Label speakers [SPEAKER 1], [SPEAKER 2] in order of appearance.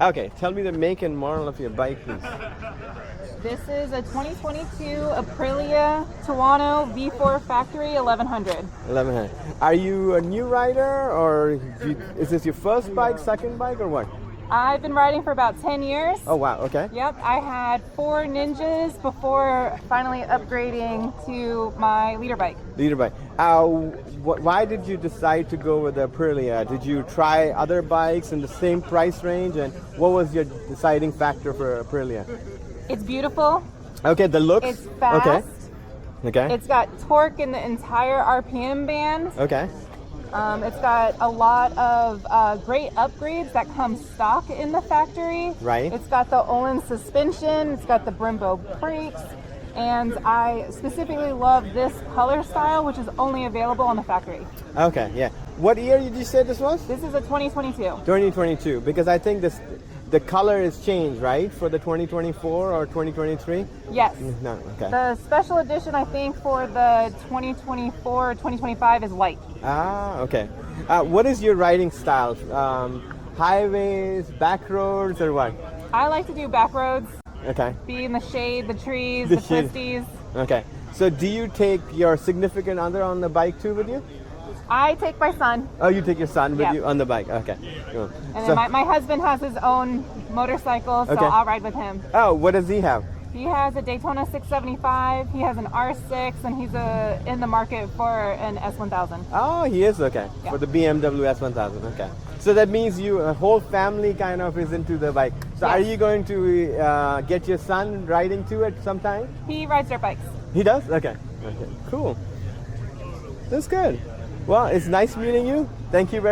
[SPEAKER 1] Okay, tell me the make and model of your bike, please.
[SPEAKER 2] This is a 2022 Aprilia Tuono V4 factory 1100.
[SPEAKER 1] 1100. Are you a new rider, or is this your first bike, second bike, or what?
[SPEAKER 2] I've been riding for about 10 years.
[SPEAKER 1] Oh, wow, okay.
[SPEAKER 2] Yep, I had 4 Ninjas before finally upgrading to my leader bike.
[SPEAKER 1] Leader bike. Why did you decide to go with the Aprilia? Did you try other bikes in the same price range, and what was your deciding factor for Aprilia?
[SPEAKER 2] It's beautiful.
[SPEAKER 1] Okay, the looks.
[SPEAKER 2] It's fast.
[SPEAKER 1] Okay. Okay.
[SPEAKER 2] It's got torque in the entire RPM band.
[SPEAKER 1] Okay.
[SPEAKER 2] It's got a lot of great upgrades that come stock in the factory.
[SPEAKER 1] Right.
[SPEAKER 2] It's got the Olin suspension. It's got the Brembo brakes. And I specifically love this color style, which is only available on the factory.
[SPEAKER 1] Okay, yeah. What year did you say this was?
[SPEAKER 2] This is a 2022.
[SPEAKER 1] 2022, because I think the color is changed, right, for the 2024 or 2023?
[SPEAKER 2] Yes.
[SPEAKER 1] No, okay.
[SPEAKER 2] The special edition, I think, for the 2024 or 2025 is white.
[SPEAKER 1] Ah, okay. What is your riding style? Highways, back roads, or what?
[SPEAKER 2] I like to do back roads,
[SPEAKER 1] Okay.
[SPEAKER 2] be in the shade, the trees,
[SPEAKER 1] The
[SPEAKER 2] the
[SPEAKER 1] shade.
[SPEAKER 2] twisties.
[SPEAKER 1] Okay. So do you take your significant other on the bike too with you?
[SPEAKER 2] I take my son,
[SPEAKER 1] Oh, you take your son with
[SPEAKER 2] Yeah.
[SPEAKER 1] you on the bike. Okay. Cool.
[SPEAKER 2] and
[SPEAKER 1] So-
[SPEAKER 2] then my husband has his own motorcycle, so
[SPEAKER 1] Okay.
[SPEAKER 2] I'll ride with him.
[SPEAKER 1] Oh, what does he have?
[SPEAKER 2] He has a Daytona 675, he has an R6, and he's in the market for an S1000.
[SPEAKER 1] Oh, he is, okay.
[SPEAKER 2] Yeah.
[SPEAKER 1] For the BMW S1000, okay. So that means a whole family kind of is into the bike. So
[SPEAKER 2] Yes.
[SPEAKER 1] are you going to get your son riding too at some time?
[SPEAKER 2] He rides dirt bikes.
[SPEAKER 1] He does? Okay. Okay, cool. That's good. Well, it's nice meeting you. Thank you very